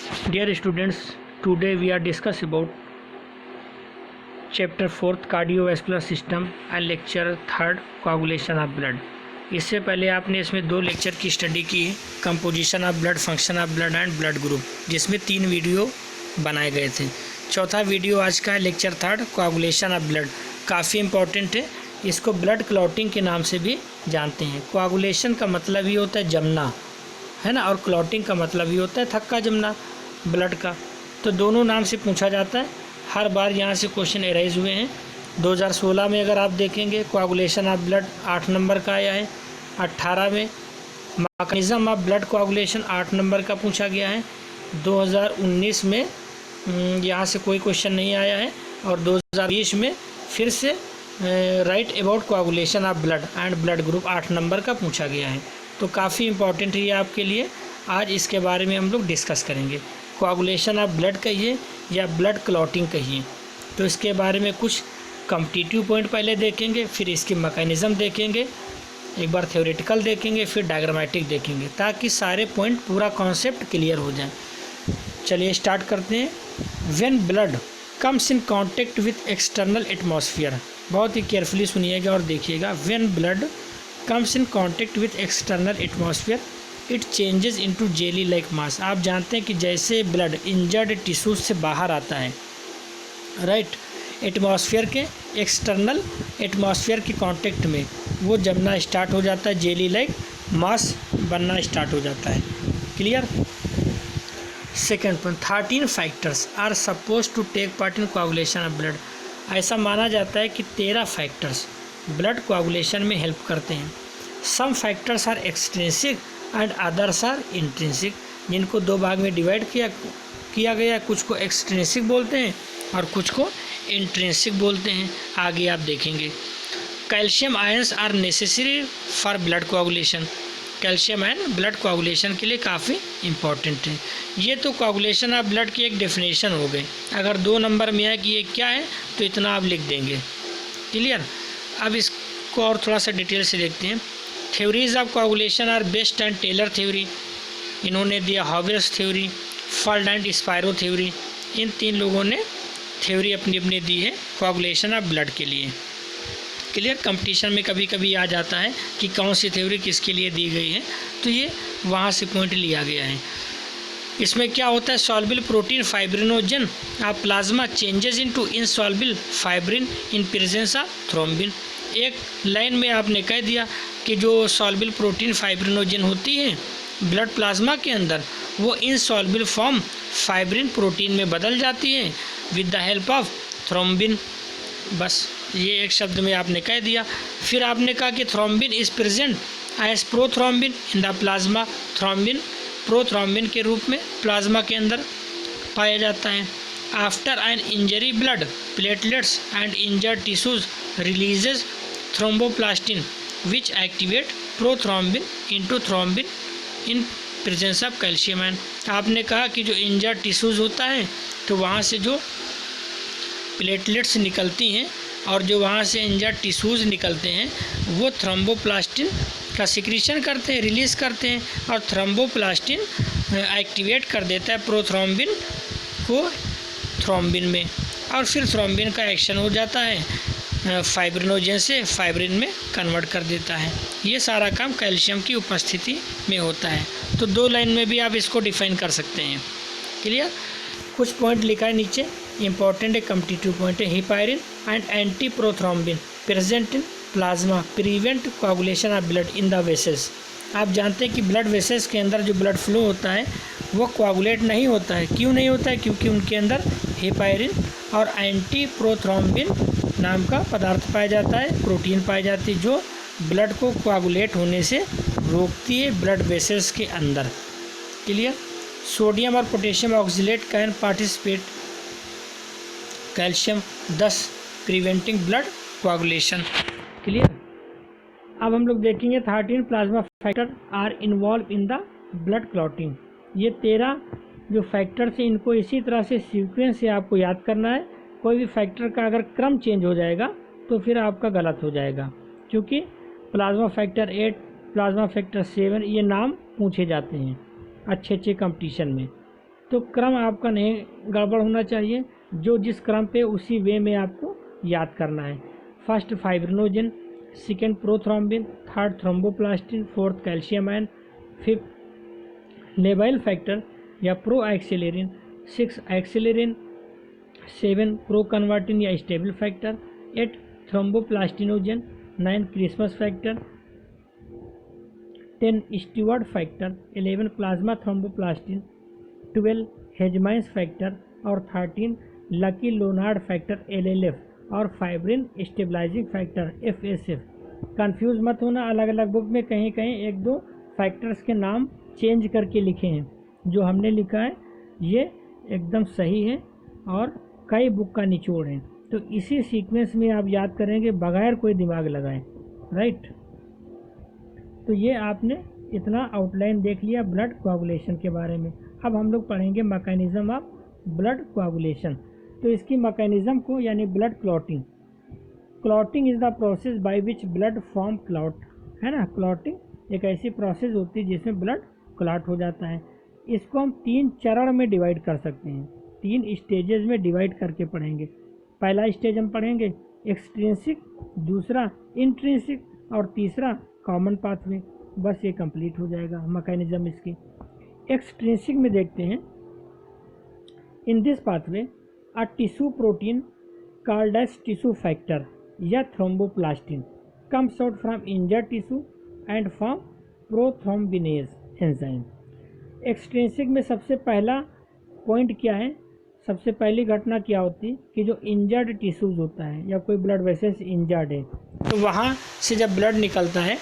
Dear students, today we are discuss about chapter 4th cardiovascular system and lecture 3rd coagulation of blood। इससे पहले आपने इसमें 2 lecture की study की, composition of blood, function of blood and blood group, जिसमें 3 video बनाए गए थे। चौथा वीडियो आज का है lecture 3rd coagulation of blood. काफ़ी इंपॉर्टेंट है, इसको ब्लड क्लॉटिंग के नाम से भी जानते हैं। कोआगुलेशन का मतलब ही होता है जमना, है ना, और क्लॉटिंग का मतलब ही होता है थक्का जमना ब्लड का। तो दोनों नाम से पूछा जाता है। हर बार यहाँ से क्वेश्चन एराइज हुए हैं। 2016 में अगर आप देखेंगे कोआगुलेशन ऑफ ब्लड 8 नंबर का आया है। 18 में mechanism of blood coagulation 8 number का पूछा गया है। 2019 में यहाँ से कोई क्वेश्चन नहीं आया है। और 2020 में फिर से right about coagulation of blood and blood group 8 number का पूछा गया है। तो काफ़ी इंपॉर्टेंट है ये आपके लिए। आज इसके बारे में हम लोग डिस्कस करेंगे। कोआगुलेशन ऑफ ब्लड कहिए या ब्लड क्लॉटिंग कहिए, तो इसके बारे में कुछ कॉम्पिटिटिव पॉइंट पहले देखेंगे, फिर इसकी मैकेनिज़्म देखेंगे, एक बार थ्योरेटिकल देखेंगे, फिर डायग्रामेटिक देखेंगे, ताकि सारे पॉइंट पूरा कॉन्सेप्ट क्लियर हो जाए। चलिए स्टार्ट करते हैं। When blood comes in contact with external atmosphere, बहुत ही केयरफुली सुनिएगा और देखिएगा। When blood comes in contact with external atmosphere it changes into jelly like mass. आप जानते हैं कि जैसे ब्लड इंजर्ड टिश्यूज से बाहर आता है, राइट, एटमॉस्फेयर के एक्सटर्नल एटमॉस्फेयर के कांटेक्ट में वो जमना स्टार्ट हो जाता है, जेली लाइक मास बनना स्टार्ट हो जाता है। Clear. Second point, 13 factors are suppose to take part in coagulation of blood. ऐसा माना जाता है कि 13 फैक्टर्स ब्लड कोआगुलेशन में हेल्प करते हैं। Some factors are extrinsic and others are intrinsic, जिनको 2 भाग में डिवाइड किया गया। कुछ को एक्सट्रिंसिक बोलते हैं और कुछ को इंट्रिंसिक बोलते हैं। आगे आप देखेंगे। Calcium ions are necessary for blood coagulation. Calcium ion blood coagulation के लिए काफ़ी इंपॉर्टेंट है। ये तो कोआगुलेशन ऑफ ब्लड की एक डेफिनेशन हो गई। अगर 2 नंबर में है कि ये क्या है तो इतना आप लिख देंगे। क्लियर। अब इसको और थोड़ा सा डिटेल से देखते हैं। Theories of coagulation are best and Taylor theory, इन्होंने दिया Howell's theory, Fuld and Spiro theory. इन 3 लोगों ने थ्योरी अपनी अपनी दी है कोआगुलेशन ऑफ ब्लड के लिए। क्लियर। कंपटीशन में कभी कभी आ जाता है कि कौन सी थ्योरी किसके लिए दी गई है, तो ये वहाँ से पॉइंट लिया गया है। इसमें क्या होता है, soluble protein fibrinogen of plasma changes into insoluble fibrin in presence of thrombin. एक लाइन में आपने कह दिया कि जो सॉल्युबल प्रोटीन फाइब्रिनोजन होती है ब्लड प्लाज्मा के अंदर, वो इनसॉल्युबल फॉर्म फाइब्रिन प्रोटीन में बदल जाती है with the help of thrombin. बस ये एक शब्द में आपने कह दिया। फिर आपने कहा कि thrombin is present as prothrombin in the plasma. Thrombin prothrombin के रूप में प्लाज्मा के अंदर पाया जाता है। After an injury blood platelets and injured tissues releases thromboplastin which activate prothrombin into thrombin in presence of calcium ion. आपने कहा कि जो इंजर्ड टिश्यूज होता है तो वहाँ से जो प्लेटलेट्स निकलती हैं और जो वहाँ से इंजर्ड टिश्यूज निकलते हैं वो थ्रोम्बोप्लास्टिन का सिक्रीशन करते हैं, रिलीज़ करते हैं, और थ्रोम्बोप्लास्टिन एक्टिवेट कर देता है प्रोथ्रोम्बिन को थ्रोम्बिन में, और फिर थ्रोम्बिन का एक्शन हो जाता है फाइब्रिनोजन से फाइब्रिन में कन्वर्ट कर देता है। ये सारा काम कैल्शियम की उपस्थिति में होता है। तो 2 लाइन में भी आप इसको डिफाइन कर सकते हैं। क्लियर। कुछ पॉइंट लिखा है नीचे, इंपॉर्टेंट है, कॉम्पिटिटिव पॉइंट है। Heparin and anti prothrombin present in plasma prevent coagulation of blood in the vessels. आप जानते हैं कि ब्लड वेसल्स के अंदर जो ब्लड फ्लो होता है वो कोआगुलेट नहीं होता है। क्यों नहीं होता है? क्योंकि उनके अंदर हिपायरिन और एंटी प्रोथ्रोम्बिन नाम का पदार्थ पाया जाता है, प्रोटीन पाई जाती है, जो ब्लड को कोआगुलेट होने से रोकती है ब्लड वेसल्स के अंदर। क्लियर। सोडियम और potassium oxalate can participate calcium thus preventing blood coagulation. Clear. अब हम लोग देखेंगे 13 plasma factor are involve in the blood clotting. ये 13 जो फैक्टर्स हैं इनको इसी तरह से सीक्वेंस से आपको याद करना है। कोई भी फैक्टर का अगर क्रम चेंज हो जाएगा तो फिर आपका गलत हो जाएगा, क्योंकि प्लाज्मा फैक्टर 8, प्लाज्मा फैक्टर 7 ये नाम पूछे जाते हैं अच्छे कंपटीशन में। तो क्रम आपका नहीं गड़बड़ होना चाहिए, जो जिस क्रम पे उसी वे में आपको याद करना है। First fibrinogen, second prothrombin, third thromboplastin, fourth calcium ion, fifth labile factor या pro accelerin, six accelerin, seven pro convertin या stable factor, eight thromboplastinogen, nine Christmas factor, 10 Stuart factor, 11 plasma thromboplastin, 12 Hageman's factor और 13 Laki Lorand factor LLF और fibrin stabilising factor FSF। Confuse मत होना, अलग अलग book में कहीं कहीं एक दो फैक्टर्स के नाम चेंज करके लिखे हैं। जो हमने लिखा है ये एकदम सही है और कई बुक का निचोड़ है। तो इसी सीक्वेंस में आप याद करेंगे बगैर कोई दिमाग लगाए, राइट। तो ये आपने इतना आउटलाइन देख लिया ब्लड कोआगुलेशन के बारे में। अब हम लोग पढ़ेंगे मैकेनिज्म ऑफ ब्लड कोआगुलेशन। तो इसकी मैकेनिज्म को यानी blood clotting, clotting is the process by which blood form clot, है ना। क्लॉटिंग एक ऐसी प्रोसेस होती है जिसमें ब्लड क्लॉट हो जाता है। इसको हम 3 चरण में डिवाइड कर सकते हैं, 3 स्टेजेस में डिवाइड करके पढ़ेंगे। पहला स्टेज हम पढ़ेंगे एक्सट्रिंसिक, दूसरा इंट्रिंसिक और तीसरा कॉमन पाथवे। बस ये कंप्लीट हो जाएगा मैकेनिज्म इसकी। एक्सट्रिंसिक में देखते हैं, in this pathway a tissue protein called as tissue factor या thromboplastin comes out from injured tissue and form prothrombinase enzyme. Extrinsic में सबसे पहला पॉइंट क्या है, सबसे पहली घटना क्या होती है कि जो इंजर्ड टिश्यूज होता है या कोई ब्लड वेसल्स इंजर्ड है तो वहाँ से जब ब्लड निकलता है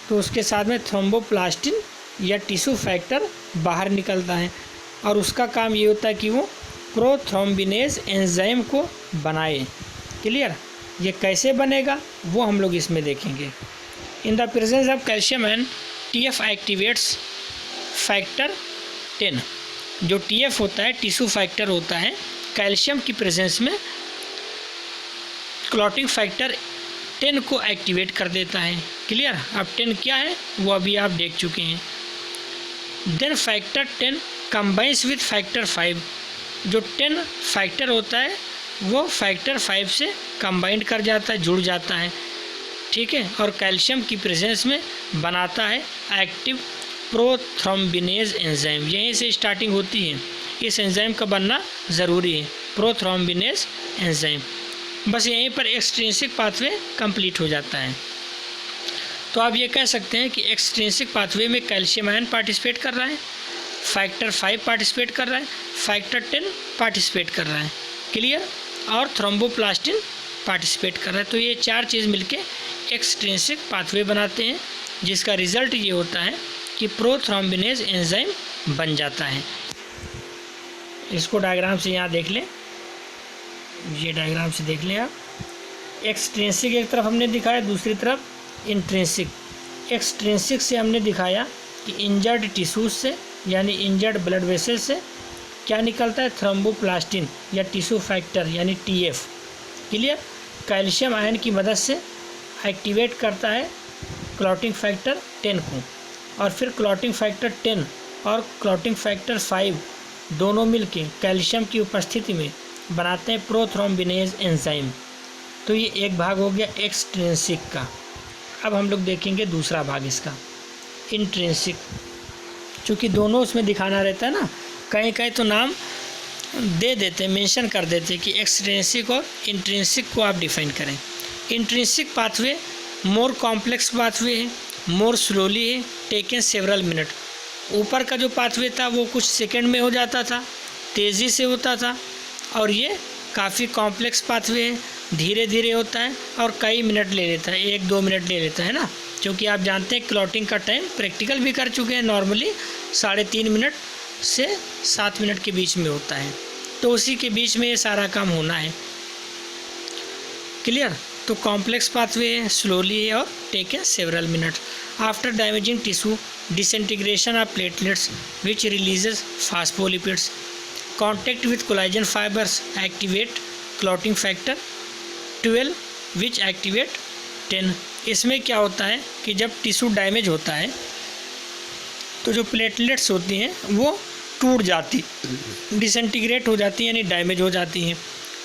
तो उसके साथ में थ्रोम्बोप्लास्टिन या टिश्यू फैक्टर बाहर निकलता है और उसका काम ये होता है कि वो प्रोथ्रोम्बिनेज एंजाइम को बनाए। क्लियर। ये कैसे बनेगा वो हम लोग इसमें देखेंगे। In the presence of calcium ion TF activates factor 10। जो TF होता है टिश्यू फैक्टर होता है, कैल्शियम की प्रेजेंस में क्लॉटिंग फैक्टर 10 को एक्टिवेट कर देता है। क्लियर। अब 10 क्या है वो अभी आप देख चुके हैं। Then factor 10 combines with factor 5। जो 10 फैक्टर होता है वो फैक्टर 5 से कंबाइंड कर जाता है, जुड़ जाता है, ठीक है, और कैल्शियम की प्रेजेंस में बनाता है एक्टिव प्रोथ्रोम्बिनेज एंजाइम। यहीं से स्टार्टिंग होती है, इस एंजाइम का बनना ज़रूरी है, प्रोथ्रोम्बिनेज एंजाइम। बस यहीं पर एक्सट्रिंसिक पाथवे कंप्लीट हो जाता है। तो आप ये कह सकते हैं कि एक्सट्रिंसिक पाथवे में कैल्शियम आयन पार्टिसिपेट कर रहा है, फैक्टर 5 पार्टिसिपेट कर रहा है, फैक्टर 10 पार्टिसिपेट कर रहा है। क्लियर। और थ्रोम्बोप्लास्टिन पार्टिसिपेट कर रहा है। तो ये 4 चीज़ मिलके एक्सट्रिंसिक पाथवे बनाते हैं, जिसका रिजल्ट ये होता है कि प्रोथ्रोम्बिनेज एंजाइम बन जाता है। इसको डायग्राम से यहाँ देख लें, ये डायग्राम से देख लें आप। एक्सट्रिंसिक एक तरफ हमने दिखाया, दूसरी तरफ इंट्रिंसिक। एक्सट्रिंसिक से हमने दिखाया कि इंजर्ड टिश्यूज से यानी इंजर्ड ब्लड वेसल से क्या निकलता है, थ्रोम्बोप्लास्टिन या टिश्यू फैक्टर यानी TF। क्लियर। कैल्शियम आयन की मदद से एक्टिवेट करता है क्लॉटिंग फैक्टर 10 को, और फिर क्लॉटिंग फैक्टर 10 और क्लॉटिंग फैक्टर 5 दोनों मिलके कैल्शियम की उपस्थिति में बनाते हैं प्रोथ्रोम्बिनेज एंजाइम। तो ये एक भाग हो गया एक्सट्रिंसिक का। अब हम लोग देखेंगे दूसरा भाग इसका, इंट्रिंसिक। चूँकि दोनों उसमें दिखाना रहता है ना, कहीं कहीं तो नाम दे देते, मेंशन कर देते कि एक्सट्रिंसिक और इंट्रिंसिक को आप डिफाइन करें। Intrinsic pathway more complex pathway है, मोर स्लोली है, टेकन सेवरल मिनट। ऊपर का जो पाथवे था वो कुछ सेकंड में हो जाता था, तेज़ी से होता था, और ये काफ़ी कॉम्प्लेक्स पाथवे है, धीरे धीरे होता है और कई मिनट ले लेता है, 1-2 मिनट ले लेता है ना। क्योंकि आप जानते हैं क्लॉटिंग का टाइम प्रैक्टिकल भी कर चुके हैं, नॉर्मली 3.5 मिनट से 7 मिनट के बीच में होता है। तो उसी के बीच में ये सारा काम होना है। क्लियर। तो कॉम्प्लेक्स पाथवे है, स्लोली है और taken several minute. After damaging tissue, disintegration of platelets which releases phospholipids, contact with collagen fibres activate clotting factor 12 which activate 10। इसमें क्या होता है कि जब टिश्यू डैमेज होता है तो जो प्लेटलेट्स होती हैं वो टूट जाती, डिसइंटीग्रेट हो जाती यानी डैमेज हो जाती हैं,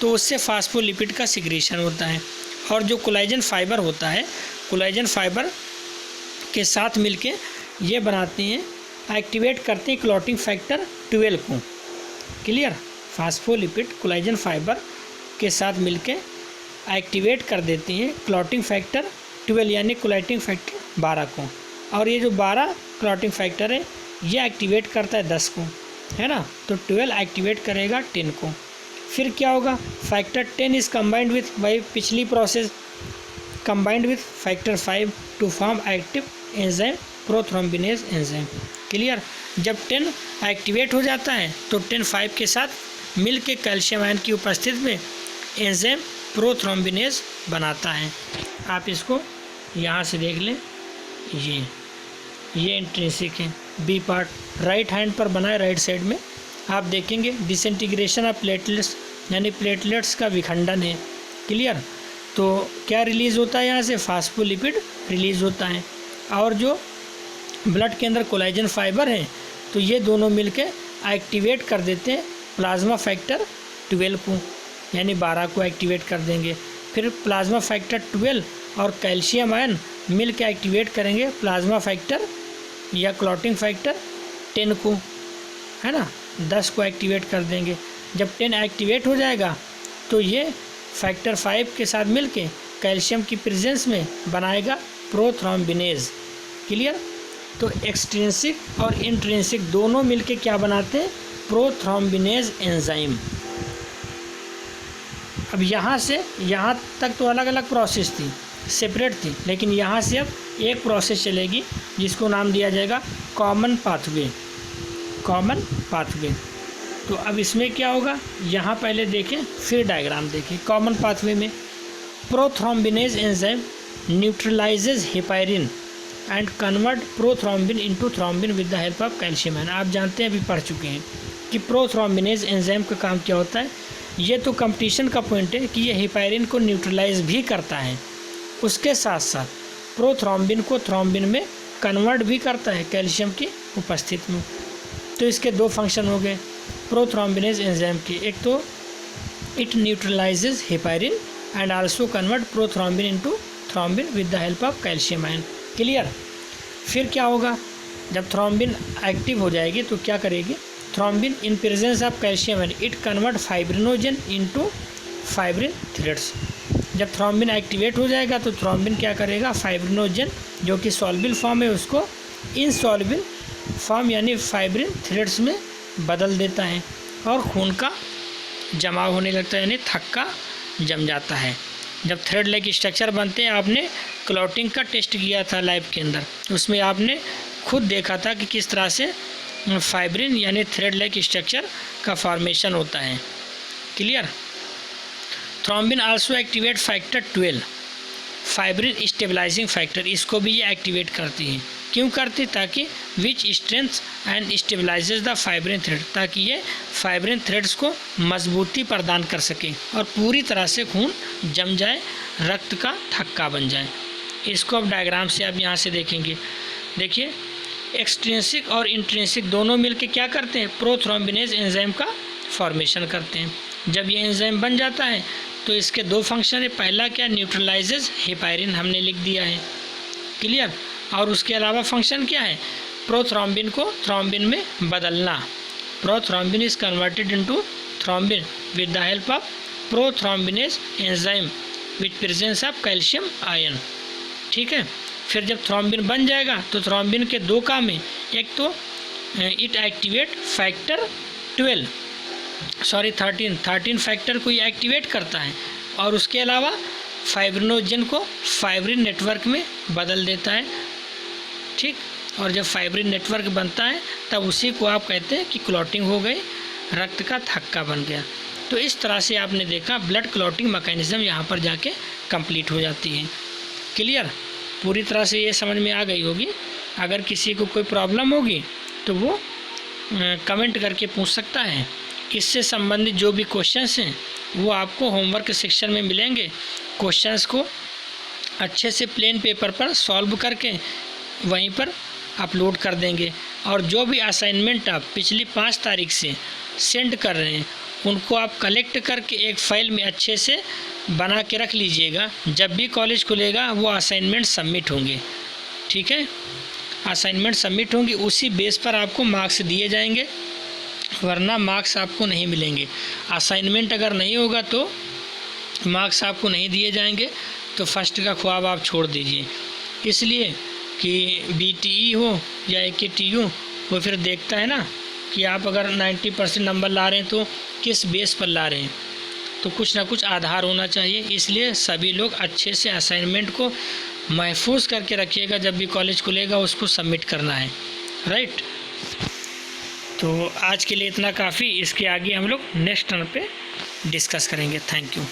तो उससे फास्फोलिपिड का सिक्रीशन होता है। और जो कोलेजन फाइबर होता है, कोलेजन फाइबर के साथ मिलके ये बनाते हैं, एक्टिवेट करते हैं क्लॉटिंग फैक्टर 12 को। क्लियर? फास्फोलिपिड कोलेजन फाइबर के साथ मिलके एक्टिवेट कर देते हैं क्लॉटिंग फैक्टर 12 यानी क्लॉटिंग फैक्टर 12 को। और ये जो 12 क्लॉटिंग फैक्टर है ये एक्टिवेट करता है 10 को, है ना, तो 12 एक्टिवेट करेगा 10 को। फिर क्या होगा, फैक्टर 10 इज़ कंबाइंड विथ, भाई पिछली process, combined with factor 5 to form active enzyme prothrombinase enzyme. Clear? जब 10 एक्टिवेट हो जाता है तो 10 के साथ मिल के कैल्शियम आयन की उपस्थिति में एंजाइम प्रोथ्रोम्बिनेज बनाता है। आप इसको यहाँ से देख लें, ये इंट्रिंसिक है, बी पार्ट राइट हैंड पर बना है, राइट साइड में आप देखेंगे डिसइंटीग्रेशन ऑफ प्लेटलेट्स यानी प्लेटलेट्स का विखंडन है। क्लियर? तो क्या रिलीज़ होता है यहाँ से, फास्फोलिपिड रिलीज़ होता है। और जो ब्लड के अंदर कोलेजन फाइबर हैं तो ये दोनों मिलके एक्टिवेट कर देते हैं प्लाज्मा फैक्टर 12 को, यानी 12 को एक्टिवेट कर देंगे। फिर प्लाज्मा फैक्टर 12 और कैल्शियम आयन मिल के एक्टिवेट करेंगे प्लाज्मा फैक्टर या क्लॉटिंग फैक्टर 10 को, है ना, 10 को एक्टिवेट कर देंगे। जब 10 एक्टिवेट हो जाएगा तो ये फैक्टर 5 के साथ मिलके कैल्शियम की प्रेजेंस में बनाएगा प्रोथ्रोम्बिनेज। क्लियर? तो एक्सट्रिंसिक और इंट्रिंसिक दोनों मिलके क्या बनाते हैं, प्रोथ्रोम्बिनेज एंजाइम। अब यहाँ से यहाँ तक तो अलग अलग प्रोसेस थी, सेपरेट थी, लेकिन यहाँ से अब एक प्रोसेस चलेगी जिसको नाम दिया जाएगा कॉमन पाथवे। Common pathway. तो अब इसमें क्या होगा, यहाँ पहले देखें फिर डायग्राम देखें। कॉमन पाथवे में prothrombinase enzyme न्यूट्रलाइजेज heparin and convert prothrombin into thrombin with the help of calcium ion. आप जानते हैं, अभी पढ़ चुके हैं कि प्रोथ्रोम्बिनेज एंजाइम का काम क्या होता है। ये तो कंपटीशन का पॉइंट है कि ये हेपारिन को न्यूट्रलाइज भी करता है, उसके साथ साथ प्रोथ्रोम्बिन को थ्रोम्बिन में कन्वर्ट भी करता है कैल्शियम की उपस्थिति में। तो इसके दो फंक्शन हो गए प्रोथ्रोम्बिनेज एंजाइम के, एक तो it न्यूट्रलाइजेज heparin and also convert prothrombin into thrombin with the help of calcium ion. Clear? फिर क्या होगा, जब थ्रोम्बिन एक्टिव हो जाएगी तो क्या करेगी, thrombin in presence of calcium ion it convert fibrinogen into fibrin threads. जब थ्रोम्बिन एक्टिवेट हो जाएगा तो थ्रोम्बिन क्या करेगा, फाइब्रिनोजन जो कि सॉल्युबल फॉर्म है उसको इनसॉल्युबल फॉर्म यानी फाइब्रिन थ्रेड्स में बदल देता है और खून का जमाव होने लगता है, यानी थक्का जम जाता है। जब थ्रेड लाइक स्ट्रक्चर बनते हैं, आपने क्लॉटिंग का टेस्ट किया था लैब के अंदर, उसमें आपने खुद देखा था कि किस तरह से फाइब्रिन यानी थ्रेड लाइक स्ट्रक्चर का फॉर्मेशन होता है। Clear? Thrombin also activate factor 12 fibrin stabilising factor, इसको भी ये एक्टिवेट करती है। क्यों करती, ताकि which strength and stabilises the fibrin thread, ताकि ये फाइब्रिन थ्रेड्स को मजबूती प्रदान कर सके और पूरी तरह से खून जम जाए, रक्त का थक्का बन जाए। इसको अब डायग्राम से आप यहाँ से देखेंगे। देखिए, एक्सट्रिंसिक और इंट्रिंसिक दोनों मिलकर क्या करते हैं, प्रोथ्रोम्बिनेज एंजाइम का फॉर्मेशन करते हैं। जब ये एंजाइम बन जाता है तो इसके दो फंक्शन है, पहला क्या, न्यूट्रलाइजेज हेपारिन हमने लिख दिया है। क्लियर? और उसके अलावा फंक्शन क्या है, प्रोथ्रोम्बिन को थ्रोम्बिन में बदलना। Prothrombin is converted into thrombin with the help of prothrombinase enzyme with presence of calcium ion. ठीक है? फिर जब थ्रोम्बिन बन जाएगा तो थ्रोम्बिन के दो काम हैं, एक तो इट एक्टिवेट फैक्टर 13 फैक्टर को ये एक्टिवेट करता है और उसके अलावा फाइब्रिनोजन को फाइब्रिन नेटवर्क में बदल देता है। ठीक? और जब फाइब्रिन नेटवर्क बनता है तब उसी को आप कहते हैं कि क्लॉटिंग हो गई, रक्त का थक्का बन गया। तो इस तरह से आपने देखा ब्लड क्लॉटिंग मैकेनिज्म यहाँ पर जाके कंप्लीट हो जाती है। क्लियर? पूरी तरह से ये समझ में आ गई होगी। अगर किसी को कोई प्रॉब्लम होगी तो वो कमेंट करके पूछ सकता है। इससे संबंधित जो भी क्वेश्चंस हैं वो आपको होमवर्क सेक्शन में मिलेंगे। क्वेश्चंस को अच्छे से प्लेन पेपर पर सॉल्व करके वहीं पर अपलोड कर देंगे। और जो भी असाइनमेंट आप पिछली 5 तारीख से सेंड कर रहे हैं उनको आप कलेक्ट करके एक फ़ाइल में अच्छे से बना के रख लीजिएगा। जब भी कॉलेज खुलेगा वो असाइनमेंट सबमिट होंगे, ठीक है। असाइनमेंट सबमिट होंगे, उसी बेस पर आपको मार्क्स दिए जाएंगे, वरना मार्क्स आपको नहीं मिलेंगे। असाइनमेंट अगर नहीं होगा तो मार्क्स आपको नहीं दिए जाएंगे, तो फर्स्ट का ख्वाब आप छोड़ दीजिए। इसलिए कि BTE हो या AKTU, वो फिर देखता है ना कि आप अगर 90% नंबर ला रहे हैं तो किस बेस पर ला रहे हैं, तो कुछ ना कुछ आधार होना चाहिए। इसलिए सभी लोग अच्छे से असाइनमेंट को महफूज करके रखिएगा, जब भी कॉलेज खुलेगा उसको सबमिट करना है, राइट। तो आज के लिए इतना काफ़ी, इसके आगे हम लोग नेक्स्ट टर्न पे डिस्कस करेंगे। Thank you.